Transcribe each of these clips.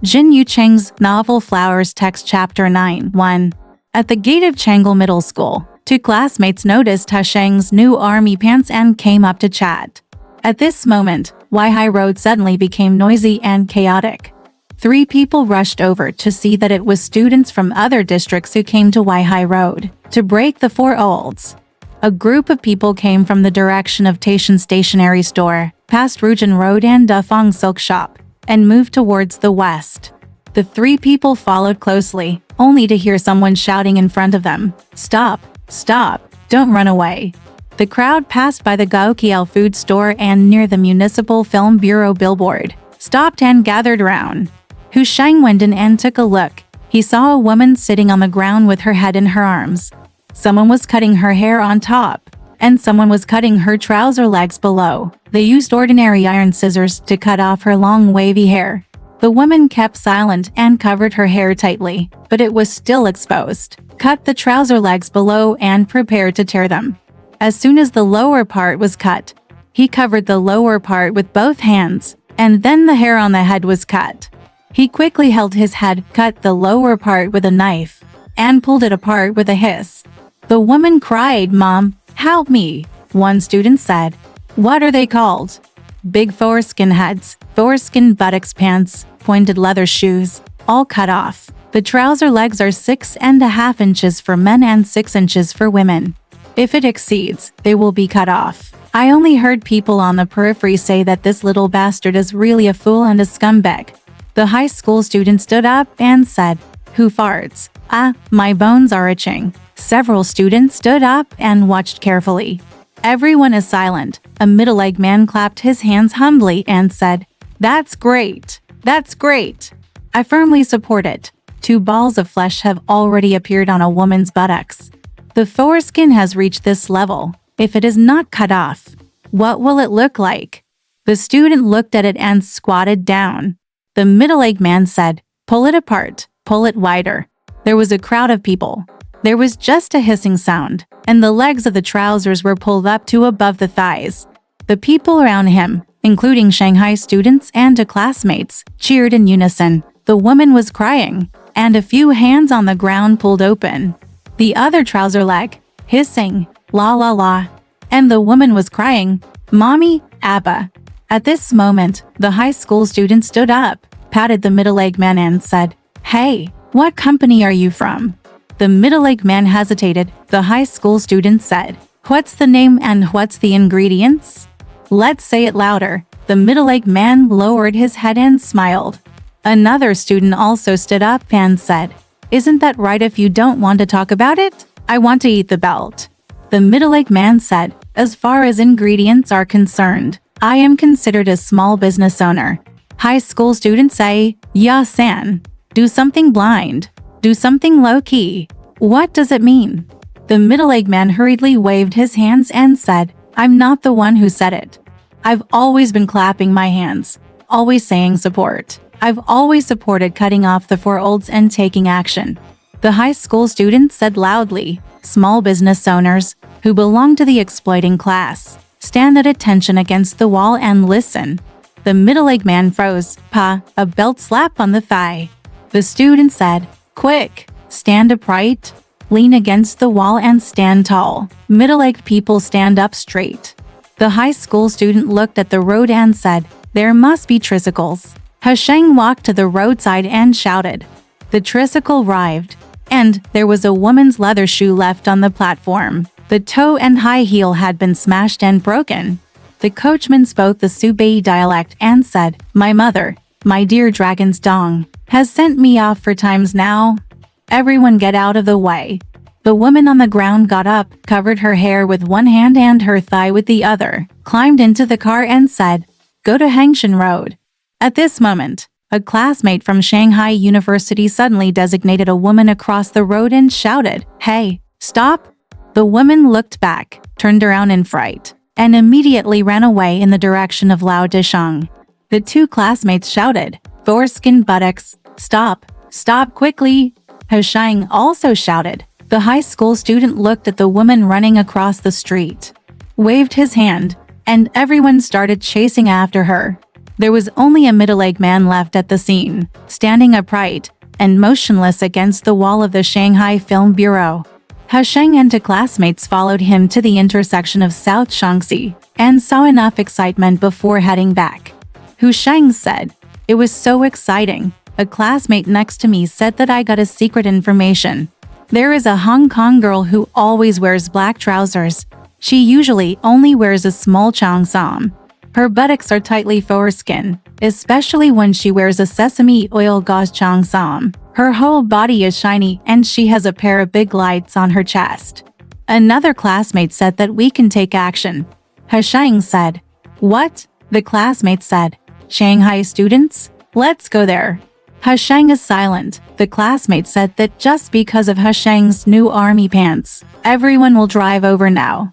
Jin Yucheng's novel Flowers text chapter 9, 1. At the gate of Changle Middle School, two classmates noticed Sheng's new army pants and came up to chat. At this moment, Weihai Road suddenly became noisy and chaotic. 3 people rushed over to see that it was students from other districts who came to Weihai Road to break the 4 olds. A group of people came from the direction of Taishan Stationery Store, past Ruijin Road and Dafeng Silk Shop, and moved towards the west. The 3 people followed closely, only to hear someone shouting in front of them, "Stop! Stop! Don't run away!" The crowd passed by the Gaoqiao food store and near the Municipal Film Bureau billboard, stopped and gathered around. Hu Sheng went in and took a look. He saw a woman sitting on the ground with her head in her arms. Someone was cutting her hair on top, and someone was cutting her trouser legs below. They used ordinary iron scissors to cut off her long wavy hair. The woman kept silent and covered her hair tightly, but it was still exposed. Cut the trouser legs below and prepared to tear them. As soon as the lower part was cut, he covered the lower part with both hands, and then the hair on the head was cut. He quickly held his head, cut the lower part with a knife, and pulled it apart with a hiss. The woman cried, "Mom, help me," one student said. "What are they called?" Big foreskin heads, foreskin buttocks pants, pointed leather shoes, all cut off. The trouser legs are 6.5 inches for men and 6 inches for women. If it exceeds, they will be cut off. I only heard people on the periphery say that this little bastard is really a fool and a scumbag. The high school student stood up and said, "Who farts? Ah, my bones are itching." Several students stood up and watched carefully. Everyone is silent. A middle-aged man clapped his hands humbly and said, "That's great! That's great! I firmly support it." 2 balls of flesh have already appeared on a woman's buttocks. The foreskin has reached this level. If it is not cut off, what will it look like? The student looked at it and squatted down. The middle-aged man said, "Pull it apart, pull it wider." There was a crowd of people. There was just a hissing sound, and the legs of the trousers were pulled up to above the thighs. The people around him, including Shanghai students and classmates, cheered in unison. The woman was crying, and a few hands on the ground pulled open. The other trouser leg, hissing, "La la la," and the woman was crying, "Mommy, Abba." At this moment, the high school student stood up, patted the middle-aged man and said, "Hey, what company are you from?" The middle-aged man hesitated. The high school student said, "What's the name and what's the ingredients?" "Let's say it louder." The middle-aged man lowered his head and smiled. Another student also stood up and said, "Isn't that right if you don't want to talk about it? I want to eat the belt." The middle-aged man said, "As far as ingredients are concerned, I am considered a small business owner." High school students say, "Ya san. Do something blind. Do something low-key." What does it mean? The middle-aged man hurriedly waved his hands and said, "I'm not the one who said it. I've always been clapping my hands, always saying support. I've always supported cutting off the 4 olds and taking action." The high school student said loudly, "Small business owners, who belong to the exploiting class, stand at attention against the wall and listen." The middle-aged man froze. "Pa," a belt slap on the thigh. The student said, "Quick, stand upright, lean against the wall and stand tall." Middle-aged people stand up straight. The high school student looked at the road and said, "There must be tricycles." Hu Sheng walked to the roadside and shouted. The tricycle arrived, and there was a woman's leather shoe left on the platform. The toe and high heel had been smashed and broken. The coachman spoke the Subei dialect and said, "My mother, my dear dragon's dong, has sent me off for times now. Everyone get out of the way." The woman on the ground got up, covered her hair with one hand and her thigh with the other, climbed into the car and said, "Go to Hangshan Road." At this moment, a classmate from Shanghai University suddenly designated a woman across the road and shouted, "Hey, stop!" The woman looked back, turned around in fright, and immediately ran away in the direction of Lao Dishang. The 2 classmates shouted, "Foreskin buttocks, stop, stop quickly!" Hu Sheng also shouted. The high school student looked at the woman running across the street, waved his hand, and everyone started chasing after her. There was only a middle-aged man left at the scene, standing upright and motionless against the wall of the Shanghai Film Bureau. Sheng and two classmates followed him to the intersection of South Shaanxi and saw enough excitement before heading back. Sheng said, "It was so exciting. A classmate next to me said that I got a secret information. There is a Hong Kong girl who always wears black trousers. She usually only wears a small cheongsam. Her buttocks are tightly foreskin, especially when she wears a sesame oil gauze cheongsam. Her whole body is shiny and she has a pair of big lights on her chest." Another classmate said that we can take action. Sheng said, "What?" The classmate said, "Shanghai students? Let's go there." Sheng is silent. The classmate said that just because of Sheng's new army pants, everyone will drive over now.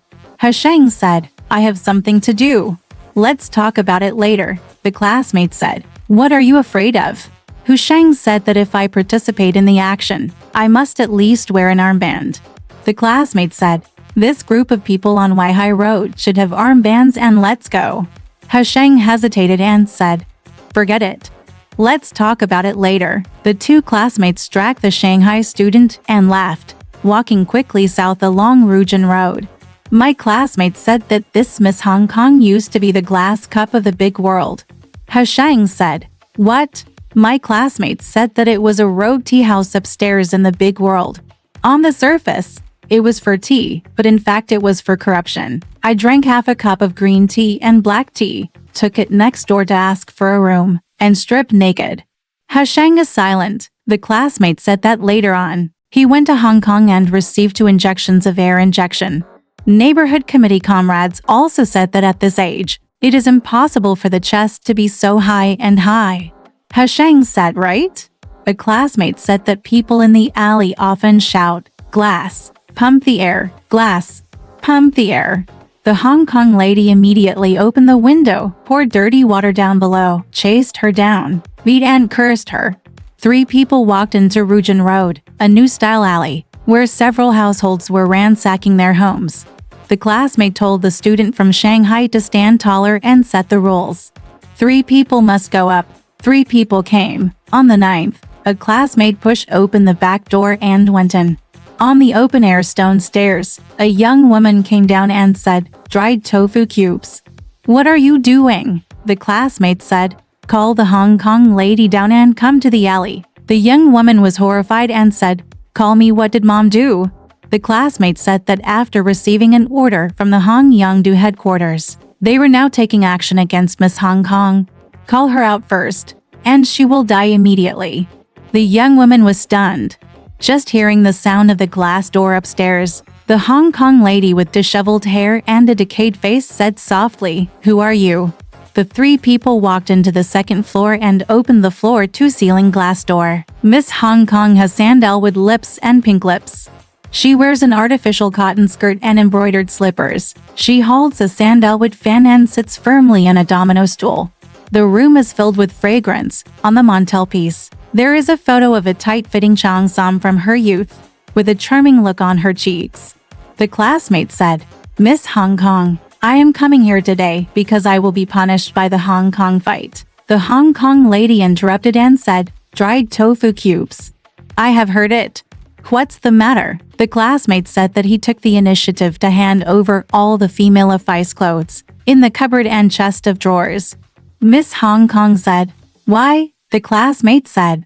Sheng said, "I have something to do. Let's talk about it later." The classmate said, "What are you afraid of?" Sheng said that if I participate in the action, I must at least wear an armband. The classmate said, "This group of people on Weihai Road should have armbands and let's go." Sheng hesitated and said, "Forget it. Let's talk about it later." The two classmates struck the Shanghai student and left, walking quickly south along Rujin Road. My classmate said that this Miss Hong Kong used to be the glass cup of the big world. Sheng said, "What?" My classmate said that it was a rogue tea house upstairs in the big world. On the surface, it was for tea, but in fact it was for corruption. I drank half a cup of green tea and black tea, took it next door to ask for a room, and stripped naked. Sheng is silent. The classmate said that later on, he went to Hong Kong and received 2 injections of air injection. Neighborhood committee comrades also said that at this age, it is impossible for the chest to be so high and high. Sheng said, "Right?" A classmate said that people in the alley often shout, "Glass, pump the air, glass, pump the air." The Hong Kong lady immediately opened the window, poured dirty water down below, chased her down, beat and cursed her. 3 people walked into Rujin Road, a new style alley, where several households were ransacking their homes. The classmate told the student from Shanghai to stand taller and set the rules. 3 people must go up. 3 people came. On the 9th, a classmate pushed open the back door and went in. On the open-air stone stairs, a young woman came down and said, "Dried tofu cubes." "What are you doing?" The classmate said, "Call the Hong Kong lady down and come to the alley." The young woman was horrified and said, "Call me, what did mom do?" The classmate said that after receiving an order from the Hong Yongdu headquarters, they were now taking action against Miss Hong Kong. "Call her out first, and she will die immediately." The young woman was stunned. Just hearing the sound of the glass door upstairs, the Hong Kong lady with disheveled hair and a decayed face said softly, "Who are you?" The 3 people walked into the 2nd floor and opened the floor-to-ceiling glass door. Miss Hong Kong has sandalwood lips and pink lips. She wears an artificial cotton skirt and embroidered slippers. She holds a sandalwood fan and sits firmly on a domino stool. The room is filled with fragrance. On the mantelpiece, there is a photo of a tight-fitting cheongsam from her youth, with a charming look on her cheeks. The classmate said, "Miss Hong Kong, I am coming here today because I will be punished by the Hong Kong fight." The Hong Kong lady interrupted and said, "Dried tofu cubes. I have heard it. What's the matter?" The classmate said that he took the initiative to hand over all the female office clothes in the cupboard and chest of drawers. Miss Hong Kong said, "Why?" The classmate said,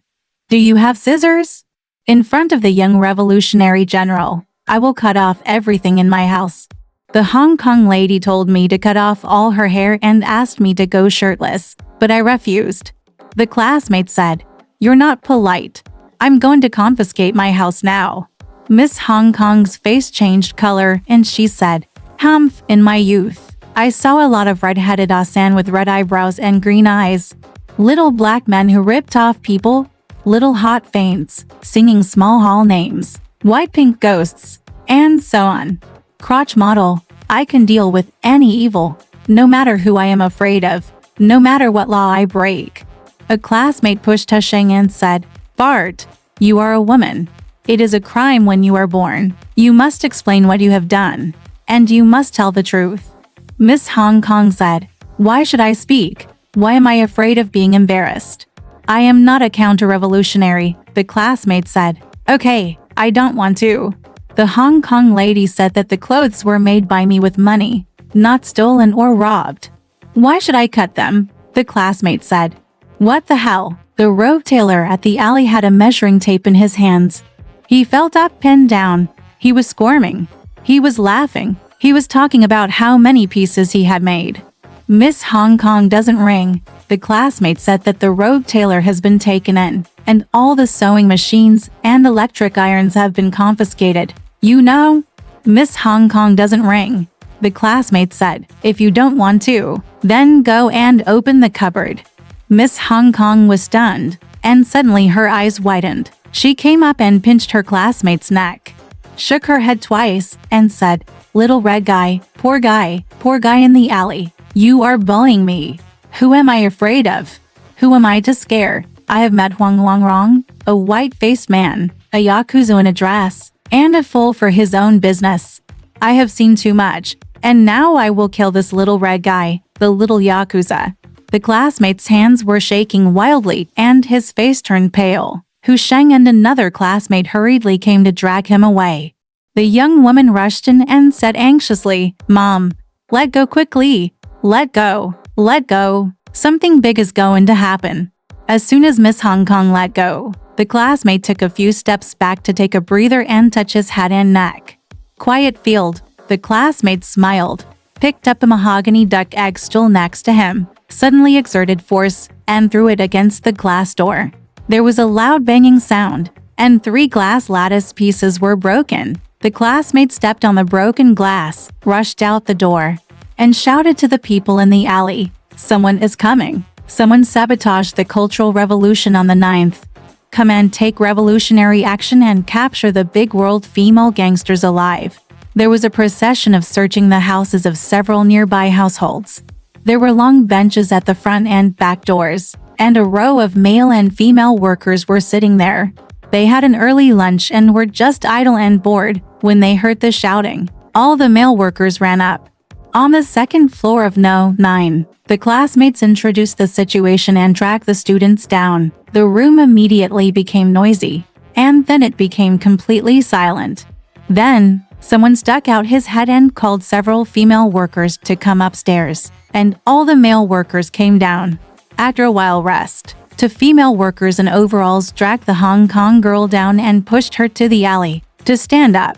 "Do you have scissors?" In front of the young revolutionary general, "I will cut off everything in my house." The Hong Kong lady told me to cut off all her hair and asked me to go shirtless, but I refused. The classmate said, "You're not polite. I'm going to confiscate my house now." Miss Hong Kong's face changed color and she said, "Humph, in my youth, I saw a lot of red-headed Asan with red eyebrows and green eyes. Little black men who ripped off people, little hot faints, singing small hall names, white-pink ghosts, and so on. Crotch model, I can deal with any evil, no matter who I am afraid of, no matter what law I break." A classmate pushed Sheng and said, "Bart, you are a woman. It is a crime when you are born. You must explain what you have done, and you must tell the truth." Miss Hong Kong said, "Why should I speak? Why am I afraid of being embarrassed? I am not a counter-revolutionary, the classmate said. Okay, I don't want to. The Hong Kong lady said that the clothes were made by me with money, not stolen or robbed. Why should I cut them? The classmate said. What the hell? The robe tailor at the alley had a measuring tape in his hands. He felt up, pinned down. He was squirming. He was laughing. He was talking about how many pieces he had made. Miss Hong Kong doesn't ring. The classmate said that the robe tailor has been taken in, and all the sewing machines and electric irons have been confiscated. You know? Miss Hong Kong doesn't ring. The classmate said, if you don't want to, then go and open the cupboard. Miss Hong Kong was stunned, and suddenly her eyes widened. She came up and pinched her classmate's neck, shook her head twice, and said, little red guy in the alley. You are bullying me. Who am I afraid of? Who am I to scare? I have met Huang Longrong, a white-faced man, a yakuza in a dress, and a fool for his own business. I have seen too much, and now I will kill this little red guy, the little yakuza. The classmate's hands were shaking wildly and his face turned pale. Yucheng and another classmate hurriedly came to drag him away. The young woman rushed in and said anxiously, Mom, let go quickly. Let go. Let go. Something big is going to happen. As soon as Miss Hong Kong let go, the classmate took a few steps back to take a breather and touch his head and neck. Quiet field. The classmate smiled, picked up a mahogany duck egg stool next to him, suddenly exerted force, and threw it against the glass door. There was a loud banging sound, and 3 glass lattice pieces were broken. The classmate stepped on the broken glass, rushed out the door, and shouted to the people in the alley, someone is coming. Someone sabotaged the Cultural Revolution on the 9th. Come and take revolutionary action and capture the big world female gangsters alive. There was a procession of searching the houses of several nearby households. There were long benches at the front and back doors, and a row of male and female workers were sitting there. They had an early lunch and were just idle and bored when they heard the shouting. All the male workers ran up. On the second floor of No. 9, the classmates introduced the situation and dragged the students down. The room immediately became noisy, and then it became completely silent. Then, someone stuck out his head and called several female workers to come upstairs, and all the male workers came down. After a while rest, 2 female workers in overalls dragged the Hong Kong girl down and pushed her to the alley to stand up.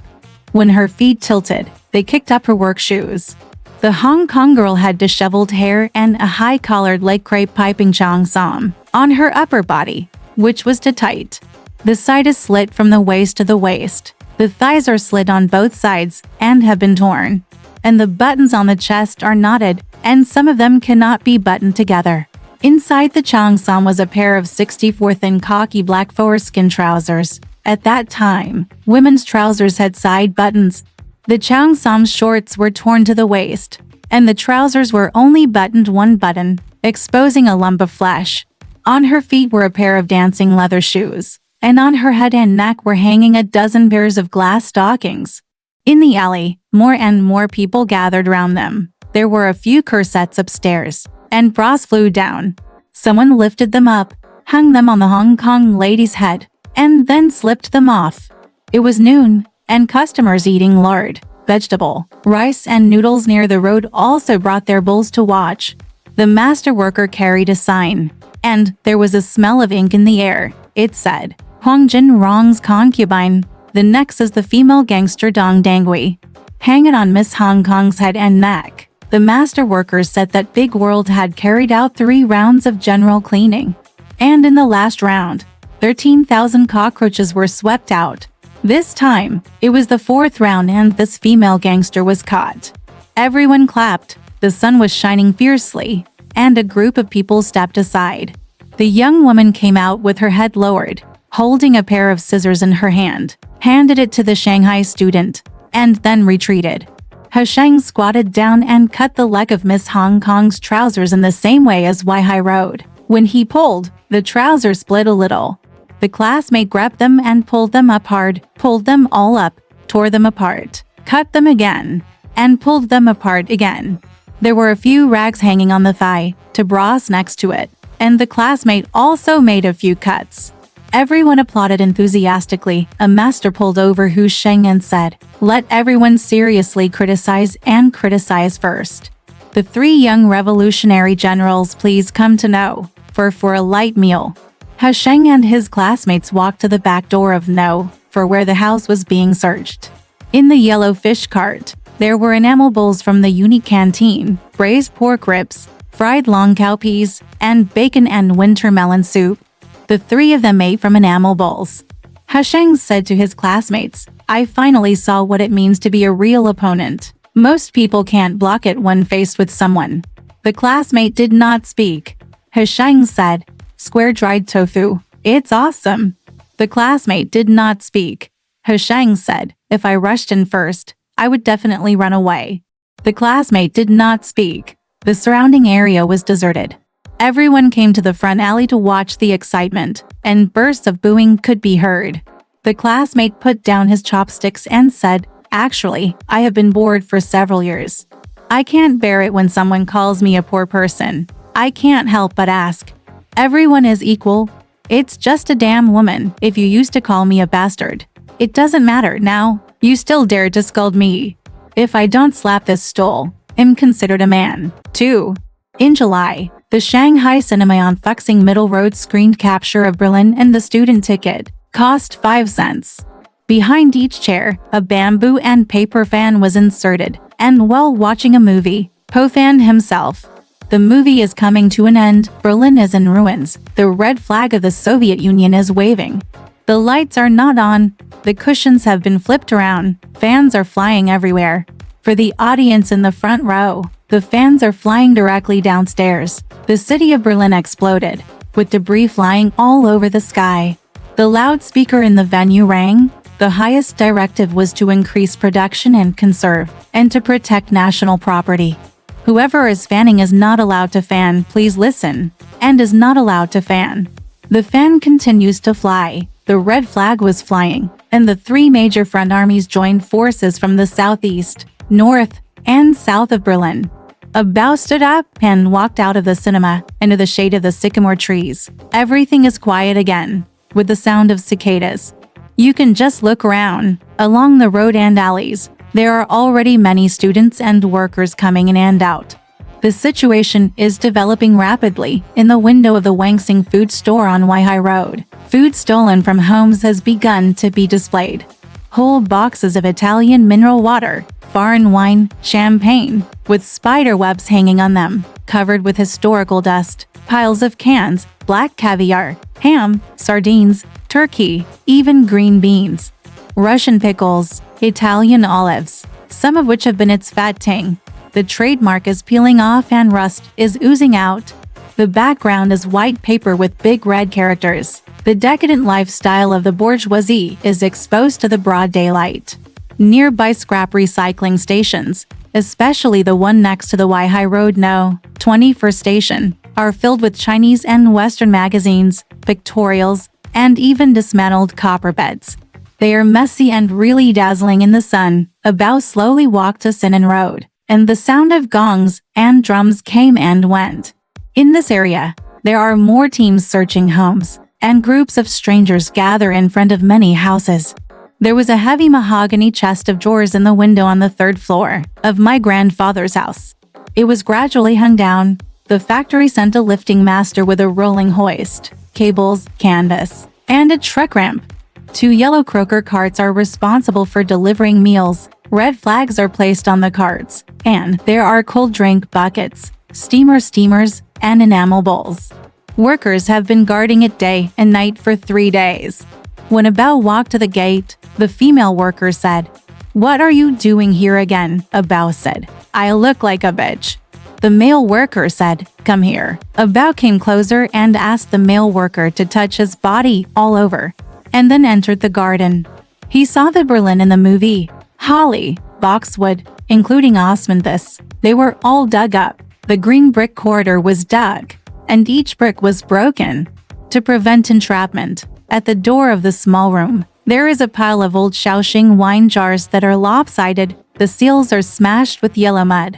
When her feet tilted, they kicked up her work shoes. The Hong Kong girl had disheveled hair and a high-collared leg crepe piping cheongsam on her upper body, which was too tight. The side is slit from the waist to the waist. The thighs are slit on both sides and have been torn. And the buttons on the chest are knotted, and some of them cannot be buttoned together. Inside the cheongsam was a pair of 64th khaki black foreskin trousers. At that time, women's trousers had side buttons. The cheongsam's shorts were torn to the waist, and the trousers were only buttoned 1 button, exposing a lump of flesh. On her feet were a pair of dancing leather shoes, and on her head and neck were hanging a dozen pairs of glass stockings. In the alley, more and more people gathered around them. There were a few corsets upstairs, and bras flew down. Someone lifted them up, hung them on the Hong Kong lady's head, and then slipped them off. It was noon, and customers eating lard, vegetable, rice and noodles near the road also brought their bowls to watch. The master worker carried a sign, and there was a smell of ink in the air. It said, Huang Jin Rong's concubine. The next is the female gangster Dong Dangui. Hang it on Miss Hong Kong's head and neck. The master workers said that Big World had carried out 3 rounds of general cleaning. And in the last round, 13,000 cockroaches were swept out. This time, it was the 4th round and this female gangster was caught. Everyone clapped, the sun was shining fiercely, and a group of people stepped aside. The young woman came out with her head lowered, holding a pair of scissors in her hand, handed it to the Shanghai student, and then retreated. Yucheng squatted down and cut the leg of Miss Hong Kong's trousers in the same way as Weihai Road. When he pulled, the trousers split a little. The classmate grabbed them and pulled them up hard, pulled them all up, tore them apart, cut them again, and pulled them apart again. There were a few rags hanging on the thigh, to bras next to it, and the classmate also made a few cuts. Everyone applauded enthusiastically. A master pulled over Hu Sheng and said, "Let everyone seriously criticize and criticize first. The 3 young revolutionary generals please come to No for a light meal." Hu Sheng and his classmates walked to the back door of No for where the house was being searched. In the yellow fish cart, there were enamel bowls from the unique canteen, braised pork ribs, fried long cowpeas, and bacon and winter melon soup. The 3 of them ate from enamel bowls. Hu Sheng said to his classmates, "I finally saw what it means to be a real opponent. Most people can't block it when faced with someone." The classmate did not speak. Hu Sheng said, "Square dried tofu. It's awesome." The classmate did not speak. Hu Sheng said, "If I rushed in first, I would definitely run away." The classmate did not speak. The surrounding area was deserted. Everyone came to the front alley to watch the excitement, and bursts of booing could be heard. The classmate put down his chopsticks and said, "Actually, I have been bored for several years. I can't bear it when someone calls me a poor person. I can't help but ask. Everyone is equal. It's just a damn woman if you used to call me a bastard. It doesn't matter now. You still dare to scold me. If I don't slap this stool, I'm considered a man, too." In July, the Shanghai cinema on Fuxing Middle Road screened Capture of Berlin, and the student ticket cost 5 cents. Behind each chair, a bamboo and paper fan was inserted, and while watching a movie, Po fanned himself. The movie is coming to an end. Berlin is in ruins. The red flag of the Soviet Union is waving. The lights are not on. The cushions have been flipped around. Fans are flying everywhere. For the audience in the front row, the fans are flying directly downstairs. The city of Berlin exploded, with debris flying all over the sky. The loudspeaker in the venue rang. The highest directive was to increase production and conserve, and to protect national property. Whoever is fanning is not allowed to fan, please listen, and is not allowed to fan. The fan continues to fly. The red flag was flying, and the 3 major front armies joined forces from the southeast, north, and south of Berlin. A bow stood up and walked out of the cinema into the shade of the sycamore trees. Everything is quiet again, with the sound of cicadas. You can just look around. Along the road and alleys, there are already many students and workers coming in and out. The situation is developing rapidly. In the window of the Wangxing food store on Weihai Road, food stolen from homes has begun to be displayed. Whole boxes of Italian mineral water, foreign wine, champagne, with spider webs hanging on them, covered with historical dust, piles of cans, black caviar, ham, sardines, turkey, even green beans, Russian pickles, Italian olives, some of which have been its fat tang. The trademark is peeling off and rust is oozing out. The background is white paper with big red characters. The decadent lifestyle of the bourgeoisie is exposed to the broad daylight. Nearby scrap recycling stations, especially the one next to the Weihai Road No. 21st station, are filled with Chinese and Western magazines, pictorials, and even dismantled copper beds. They are messy and really dazzling in the sun. A bow slowly walked to Sinan Road, and the sound of gongs and drums came and went. In this area, there are more teams searching homes, and groups of strangers gather in front of many houses. There was a heavy mahogany chest of drawers in the window on the 3rd floor of my grandfather's house. It was gradually hung down. The factory sent a lifting master with a rolling hoist, cables, canvas, and a truck ramp. 2 yellow croaker carts are responsible for delivering meals. Red flags are placed on the carts, and there are cold drink buckets, steamers, and enamel bowls. Workers have been guarding it day and night for 3 days. When a bow walked to the gate, the female worker said, "What are you doing here again?" A bow said, "I look like a bitch." The male worker said, "Come here." A bow came closer and asked the male worker to touch his body all over, and then entered the garden. He saw the Berlin in the movie, holly, boxwood, including osmanthus. They were all dug up. The green brick corridor was dug, and each brick was broken. To prevent entrapment, at the door of the small room, there is a pile of old Shaoxing wine jars that are lopsided. The seals are smashed with yellow mud.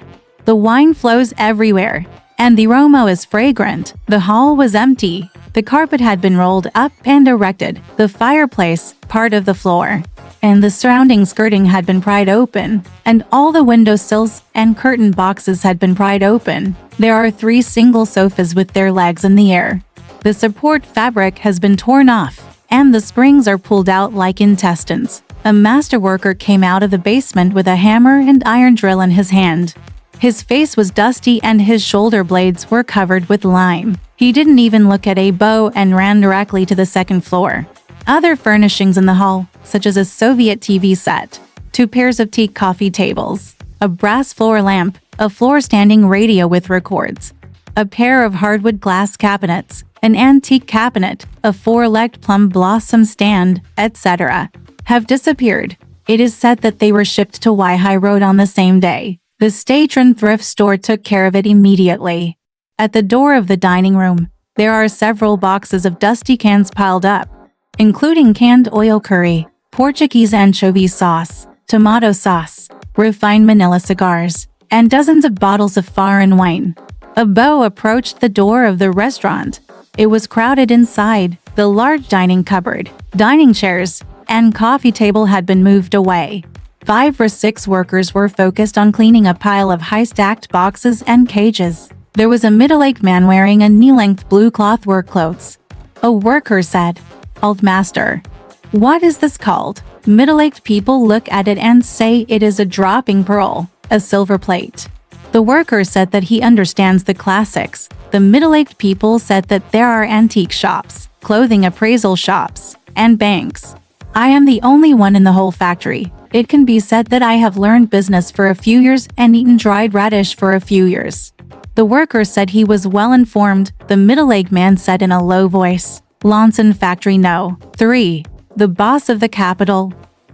The wine flows everywhere, and the aroma is fragrant. The hall was empty. The carpet had been rolled up and erected, the fireplace, part of the floor, and the surrounding skirting had been pried open, and all the window sills and curtain boxes had been pried open. There are 3 single sofas with their legs in the air. The support fabric has been torn off, and the springs are pulled out like intestines. A master worker came out of the basement with a hammer and iron drill in his hand. His face was dusty and his shoulder blades were covered with lime. He didn't even look at a bow and ran directly to the second floor. Other furnishings in the hall, such as a Soviet TV set, 2 pairs of teak coffee tables, a brass floor lamp, a floor-standing radio with records, a pair of hardwood glass cabinets, an antique cabinet, a 4-legged plum blossom stand, etc., have disappeared. It is said that they were shipped to Weihai Road on the same day. The Statron thrift store took care of it immediately. At the door of the dining room, there are several boxes of dusty cans piled up, including canned oil curry, Portuguese anchovy sauce, tomato sauce, refined Manila cigars, and dozens of bottles of foreign wine. A beau approached the door of the restaurant. It was crowded inside. The large dining cupboard, dining chairs, and coffee table had been moved away. 5 or 6 workers were focused on cleaning a pile of high-stacked boxes and cages. There was a middle-aged man wearing a knee-length blue cloth work clothes. A worker said, "Old master, what is this called?" Middle-aged people look at it and say it is a dropping pearl, a silver plate. The worker said that he understands the classics. The middle-aged people said that there are antique shops, clothing appraisal shops, and banks. I am the only one in the whole factory. It can be said that I have learned business for a few years and eaten dried radish for a few years. The worker said he was well informed. The middle-aged man said in a low voice, "Lonson Factory No. 3. The boss of the capital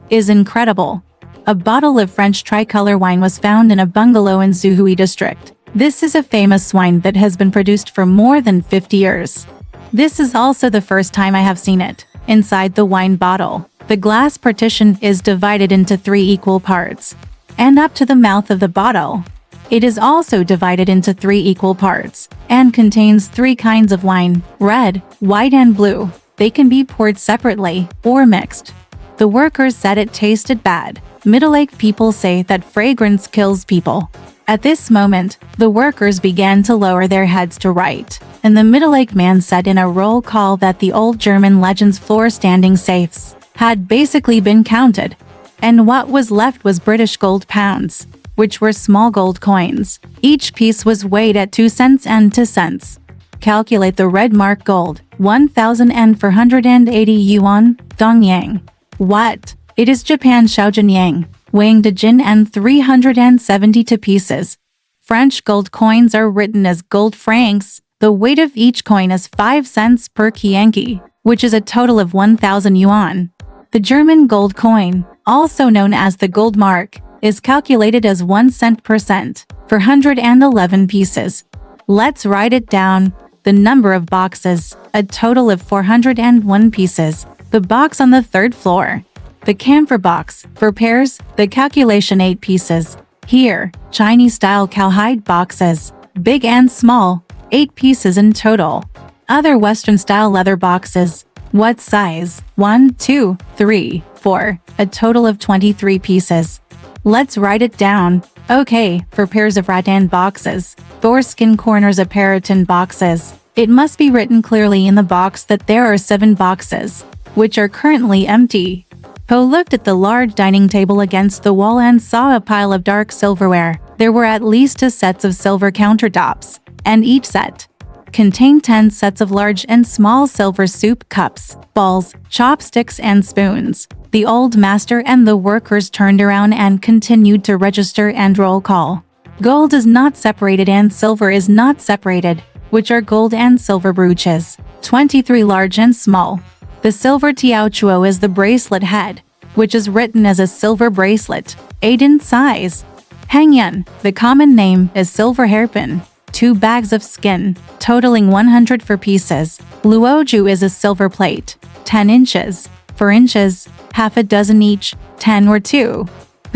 is incredible." A bottle of French tricolor wine was found in a bungalow in Zuhui district. This is a famous wine that has been produced for more than 50 years. This is also the first time I have seen it. Inside the wine bottle, the glass partition is divided into 3 equal parts, and up to the mouth of the bottle. It is also divided into 3 equal parts, and contains 3 kinds of wine, red, white and blue. They can be poured separately, or mixed. The workers said it tasted bad. Middle-aged people say that fragrance kills people. At this moment, the workers began to lower their heads to write, and the middle-aged man said in a roll call that the old German legend's floor-standing safes had basically been counted, and what was left was British gold pounds, which were small gold coins. Each piece was weighed at 2 cents and 2 cents. Calculate the red mark gold, 1,480 yuan, dongyang. What? It is Japan Shaojin Yang, weighing Djin and 372 pieces. French gold coins are written as gold francs. The weight of each coin is 5 cents per Kianki, which is a total of 1,000 yuan. The German gold coin, also known as the gold mark, is calculated as 1 cent per cent, for 111 pieces. Let's write it down. The number of boxes, a total of 401 pieces. The box on the 3rd floor. The camphor box, for pairs, the calculation 8 pieces. Here, Chinese-style cowhide boxes, big and small, 8 pieces in total. Other Western-style leather boxes. What size? 1, 2, 3, 4, a total of 23 pieces. Let's write it down. Okay, for pairs of rattan boxes, foreskin corners of paratin boxes. It must be written clearly in the box that there are 7 boxes, which are currently empty. Po looked at the large dining table against the wall and saw a pile of dark silverware. There were at least 2 sets of silver countertops, and each set contained 10 sets of large and small silver soup cups, bowls, chopsticks and spoons. The old master and the workers turned around and continued to register and roll call. Gold is not separated and silver is not separated, which are gold and silver brooches, 23 large and small. The silver tiaochuo is the bracelet head, which is written as a silver bracelet, 8 in size. Hangyan, the common name, is silver hairpin, 2 bags of skin, totaling 100 for pieces. Luoju is a silver plate, 10 inches, 4 inches, half a dozen each, 10 or 2.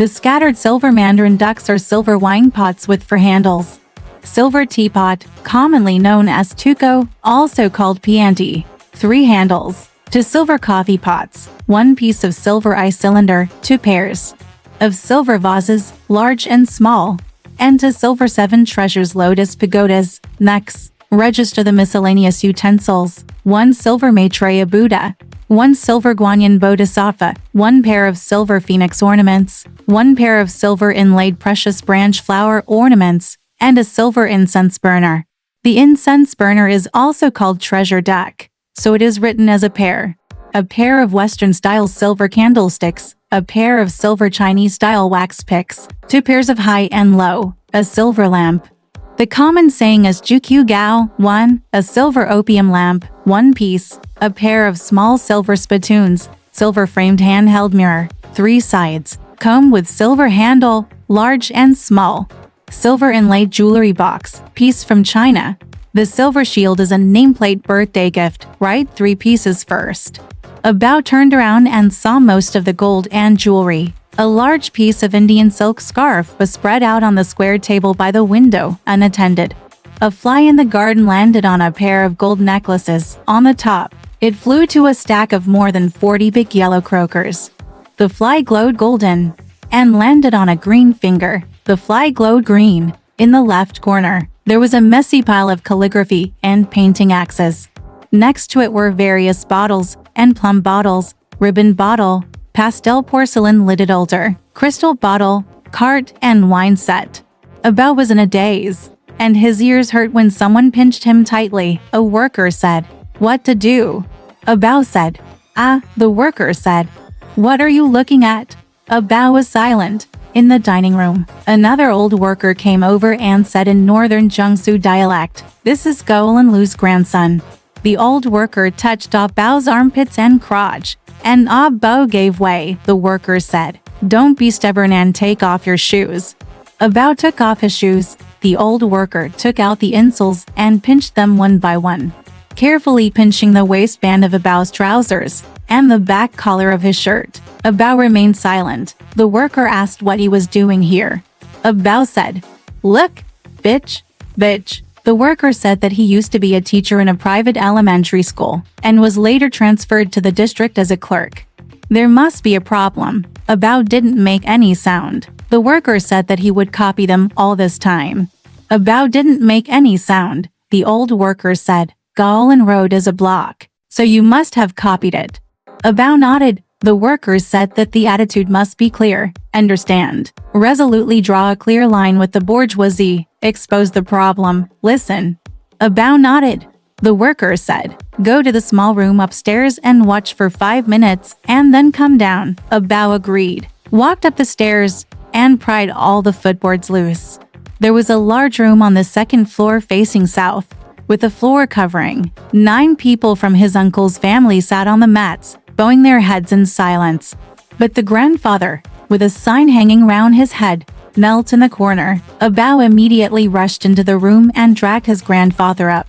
The scattered silver mandarin ducks are silver wine pots with four handles. Silver teapot, commonly known as tuco, also called pianti, 3 handles. To silver coffee pots, 1 piece of silver ice cylinder, 2 pairs of silver vases, large and small. And to silver 7 treasures lotus pagodas. Next, register the miscellaneous utensils. 1 silver Maitreya Buddha, 1 silver Guanyin Bodhisattva, 1 pair of silver phoenix ornaments, 1 pair of silver inlaid precious branch flower ornaments, and a silver incense burner. The incense burner is also called treasure duck, so it is written as a pair of Western-style silver candlesticks, a pair of silver Chinese-style wax picks, 2 pairs of high and low, a silver lamp. The common saying is Juqiu Gao, 1, a silver opium lamp, 1 piece, a pair of small silver spittoons, silver-framed handheld mirror, 3 sides, comb with silver handle, large and small, silver inlaid jewelry box, piece from China. The silver shield is a nameplate birthday gift. Write 3 pieces first. A bow turned around and saw most of the gold and jewelry. A large piece of Indian silk scarf was spread out on the square table by the window, unattended. A fly in the garden landed on a pair of gold necklaces. On the top, it flew to a stack of more than 40 big yellow croakers. The fly glowed golden and landed on a green finger. The fly glowed green. In the left corner, there was a messy pile of calligraphy and painting axes. Next to it were various bottles and plum bottles, ribbon bottle, pastel porcelain lidded altar, crystal bottle, cart, and wine set. Abao was in a daze, and his ears hurt when someone pinched him tightly. A worker said, "What to do?" Abao said, "Ah," the worker said. "What are you looking at?" Abao was silent. In the dining room, another old worker came over and said in northern Jiangsu dialect, "This is Golan Lu's grandson." The old worker touched Abao's armpits and crotch, and Abao gave way. The worker said, "Don't be stubborn and take off your shoes." Abao took off his shoes. The old worker took out the insoles and pinched them one by one, carefully pinching the waistband of Abao's trousers and the back collar of his shirt. Abao remained silent. The worker asked what he was doing here. Abao said, "Look, bitch, bitch." The worker said that he used to be a teacher in a private elementary school and was later transferred to the district as a clerk. There must be a problem. Abao didn't make any sound. The worker said that he would copy them all this time. Abao didn't make any sound. The old worker said, "Golan Road is a block, so you must have copied it." Abao nodded. The workers said that the attitude must be clear. Understand. Resolutely draw a clear line with the bourgeoisie. Expose the problem. Listen. Abao nodded. The worker said, "Go to the small room upstairs and watch for 5 minutes and then come down." Abao agreed, walked up the stairs, and pried all the footboards loose. There was a large room on the 2nd floor facing south, with a floor covering. 9 people from his uncle's family sat on the mats, bowing their heads in silence. But the grandfather, with a sign hanging round his head, knelt in the corner. Abao immediately rushed into the room and dragged his grandfather up.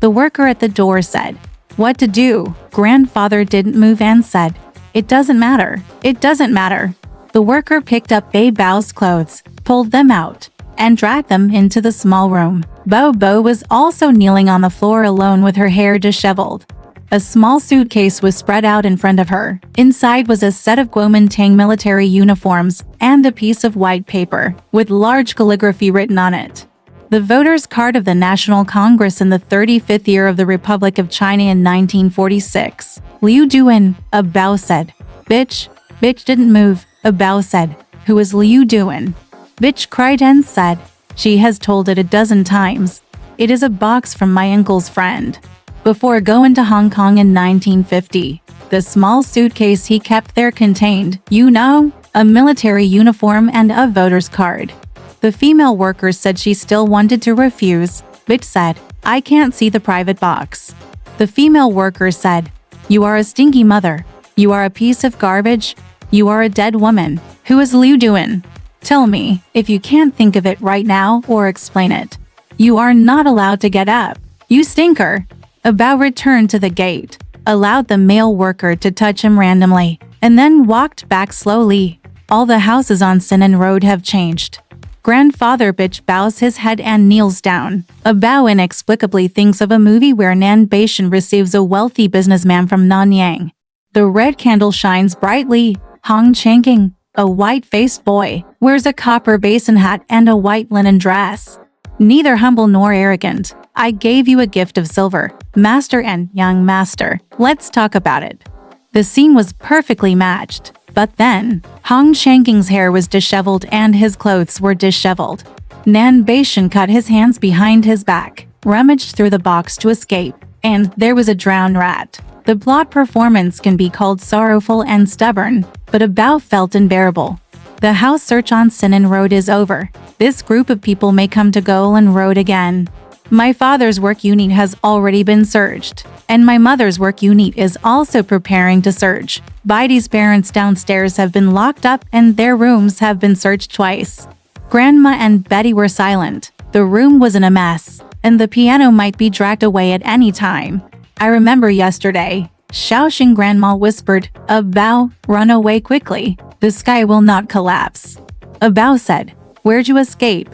The worker at the door said, "What to do?" Grandfather didn't move and said, "It doesn't matter. It doesn't matter." The worker picked up Bao's clothes, pulled them out, and dragged them into the small room. Bao was also kneeling on the floor alone with her hair disheveled. A small suitcase was spread out in front of her. Inside was a set of Kuomintang military uniforms and a piece of white paper with large calligraphy written on it. The voters' card of the National Congress in the 35th year of the Republic of China in 1946. "Liu Duan," Abao said. "Bitch." Bitch didn't move. Abao said, "Who is Liu Duan?" Bitch cried and said, "She has told it a dozen times. It is a box from my uncle's friend. Before going to Hong Kong in 1950, the small suitcase he kept there contained, you know, a military uniform and a voter's card." The female worker said she still wanted to refuse. Bitch said, "I can't see the private box." The female worker said, "You are a stinky mother. You are a piece of garbage. You are a dead woman. Who is Liu Duan? Tell me, if you can't think of it right now or explain it. You are not allowed to get up. You stinker." Abao returned to the gate, allowed the male worker to touch him randomly, and then walked back slowly. All the houses on Sinan Road have changed. Grandfather bitch bows his head and kneels down. A bow inexplicably thinks of a movie where Nan Beishan receives a wealthy businessman from Nanyang. The red candle shines brightly. Hong Changking, a white-faced boy, wears a copper basin hat and a white linen dress. Neither humble nor arrogant. I gave you a gift of silver, master and young master. Let's talk about it. The scene was perfectly matched. But then, Hong Changking's hair was disheveled and his clothes were disheveled. Nan Beishan cut his hands behind his back, rummaged through the box to escape, and there was a drowned rat. The plot performance can be called sorrowful and stubborn, but a bow felt unbearable. The house search on Sinan Road is over. This group of people may come to Golan Road again. My father's work unit has already been searched, and my mother's work unit is also preparing to search. Bidie's parents downstairs have been locked up and their rooms have been searched twice. Grandma and Betty were silent. The room was in a mess, and the piano might be dragged away at any time. I remember yesterday, Shaoxing grandma whispered, "A bow, run away quickly. The sky will not collapse." A bow said, "Where'd you escape?"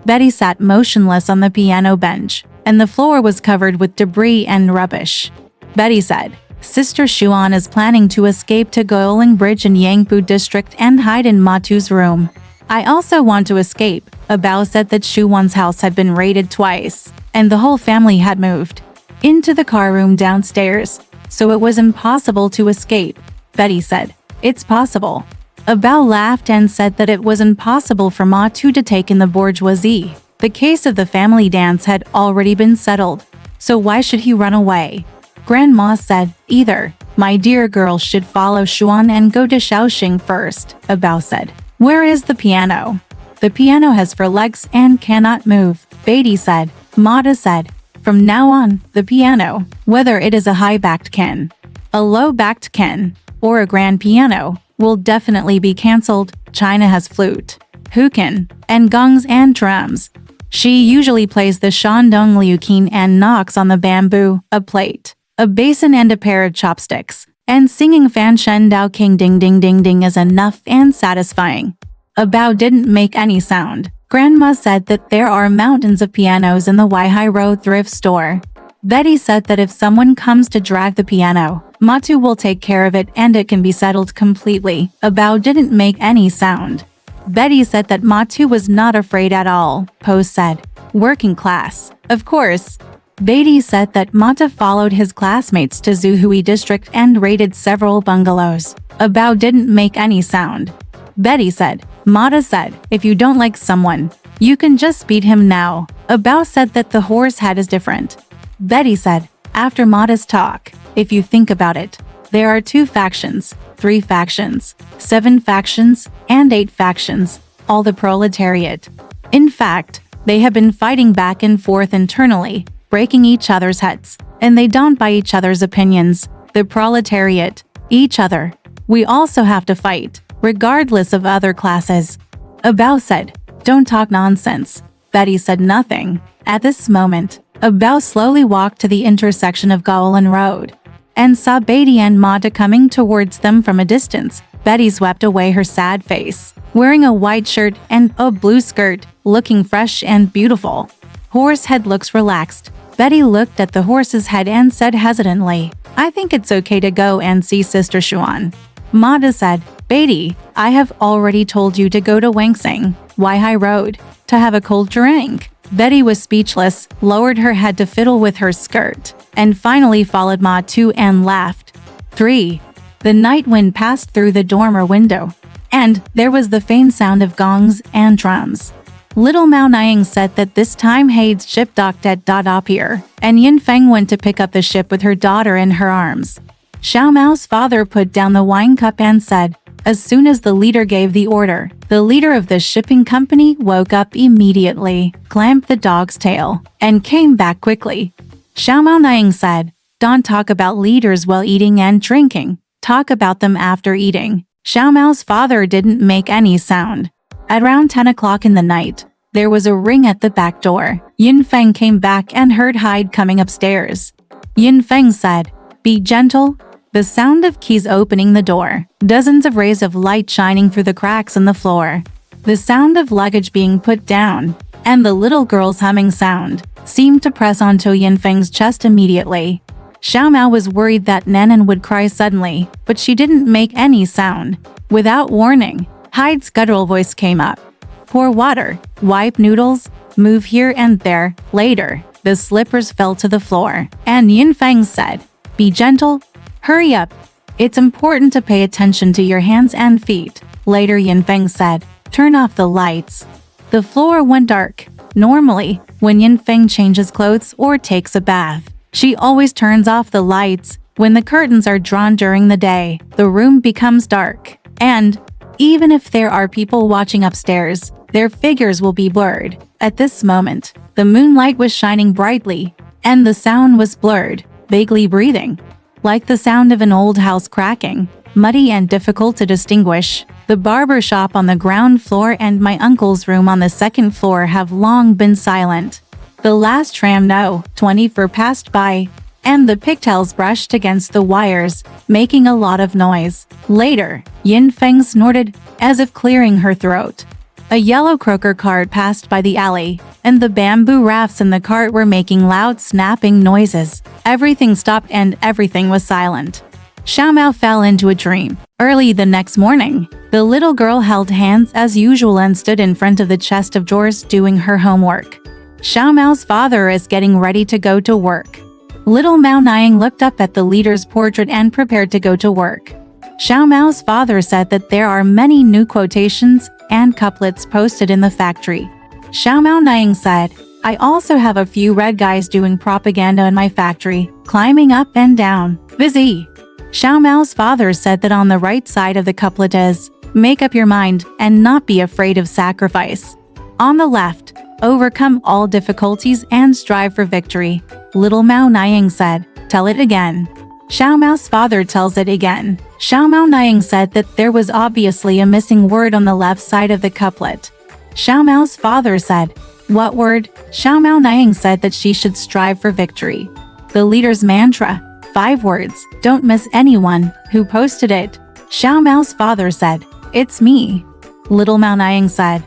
Betty sat motionless on the piano bench, and the floor was covered with debris and rubbish. Betty said, "Sister Xuan is planning to escape to Golang Bridge in Yangpu district and hide in Matu's room. I also want to escape." A bow said that Xuan's house had been raided twice, and the whole family had moved into the car room downstairs, so it was impossible to escape. Betty said, "It's possible." A bow laughed and said that it was impossible for Matu to take in the bourgeoisie. The case of the family dance had already been settled, so why should he run away? Grandma said, "Either my dear girl should follow Xuan and go to Shaoxing first." A bow said, "Where is the piano?" "The piano has 4 legs and cannot move," Beatty said. Mata said, "From now on, the piano, whether it is a high-backed ken, a low-backed ken, or a grand piano, will definitely be cancelled. China has flute, huqin, and gongs and drums. She usually plays the shandong liuqin and knocks on the bamboo, a plate, a basin and a pair of chopsticks, and singing fan shen dao king ding ding ding ding is enough and satisfying." A bow didn't make any sound. Grandma said that there are mountains of pianos in the Weihai Road thrift store. Betty said that if someone comes to drag the piano, Matu will take care of it and it can be settled completely. A bow didn't make any sound. Betty said that Matu was not afraid at all. Po said, "Working class, of course." Beatty said that Mata followed his classmates to Zuhui district and raided several bungalows. A bow didn't make any sound. Betty said, Mata said, "If you don't like someone, you can just beat him now." A bow said that the horse head is different. Betty said, "After Mata's talk, if you think about it, there are 2 factions, 3 factions, 7 factions, and 8 factions, all the proletariat. In fact, they have been fighting back and forth internally, breaking each other's heads, and they don't buy each other's opinions. The proletariat, each other. We also have to fight, regardless of other classes." A bow said, "Don't talk nonsense." Betty said nothing. At this moment, a bow slowly walked to the intersection of Golan Road and saw Beatty and Mata coming towards them from a distance. Betty swept away her sad face, wearing a white shirt and a blue skirt, looking fresh and beautiful. Horse head looks relaxed. Betty looked at the horse's head and said hesitantly, "I think it's okay to go and see Sister Xuan." Mata said, "Beatty, I have already told you to go to Wangsing, Weihai Road, to have a cold drink." Betty was speechless, lowered her head to fiddle with her skirt, and finally followed Ma Tu and laughed. 3. The night wind passed through the dormer window, and there was the faint sound of gongs and drums. Little Mao Niang said that this time Hade's ship docked at Pier, and Yin Feng went to pick up the ship with her daughter in her arms. Xiao Mao's father put down the wine cup and said, as soon as the leader gave the order, the leader of the shipping company woke up immediately, clamped the dog's tail, and came back quickly. Xiao Mao Niang said, "Don't talk about leaders while eating and drinking. Talk about them after eating." Xiao Mao's father didn't make any sound. At around 10 o'clock in the night, there was a ring at the back door. Yin Feng came back and heard Hyde coming upstairs. Yin Feng said, "Be gentle." the sound of keys opening the door, dozens of rays of light shining through the cracks in the floor, the sound of luggage being put down, and the little girl's humming sound seemed to press onto Yinfeng's chest immediately. Xiaomao was worried that Nanan would cry suddenly, but she didn't make any sound. Without warning, Hyde's guttural voice came up. Pour water, wipe noodles, move here and there. Later, the slippers fell to the floor, and Yinfeng said, "Be gentle. Hurry up. It's important to pay attention to your hands and feet." Later Yinfeng said, "Turn off the lights." The floor went dark. Normally, when Yinfeng changes clothes or takes a bath, she always turns off the lights. When the curtains are drawn during the day, the room becomes dark. And even if there are people watching upstairs, their figures will be blurred. At this moment, the moonlight was shining brightly, and the sound was blurred, vaguely breathing, like the sound of an old house cracking, muddy and difficult to distinguish. The barber shop on the ground floor and my uncle's room on the second floor have long been silent. The last tram No. 24 passed by, and the pigtails brushed against the wires, making a lot of noise. Later, Yinfeng snorted, as if clearing her throat. A yellow croaker cart passed by the alley, and the bamboo rafts in the cart were making loud snapping noises. Everything stopped and everything was silent. Xiaomao fell into a dream. Early the next morning, the little girl held hands as usual and stood in front of the chest of drawers doing her homework. Xiaomao's father is getting ready to go to work. Little Mao Niang looked up at the leader's portrait and prepared to go to work. Xiaomao's father said that there are many new quotations and couplets posted in the factory. Xiaomao Niang said, "I also have a few red guys doing propaganda in my factory, climbing up and down. Busy." Xiaomao's father said that on the right side of the couplet is, "Make up your mind and not be afraid of sacrifice." On the left, "Overcome all difficulties and strive for victory." Little Mao Niang said, "Tell it again." Xiaomao's father tells it again. Xiaomao Niang said that there was obviously a missing word on the left side of the couplet. Xiaomao's father said, "What word?" Xiaomao Niang said that she should strive for victory. The leader's mantra, 5 words, "Don't miss anyone." Who posted it? Xiaomao's father said, "It's me." Little Mao Niang said,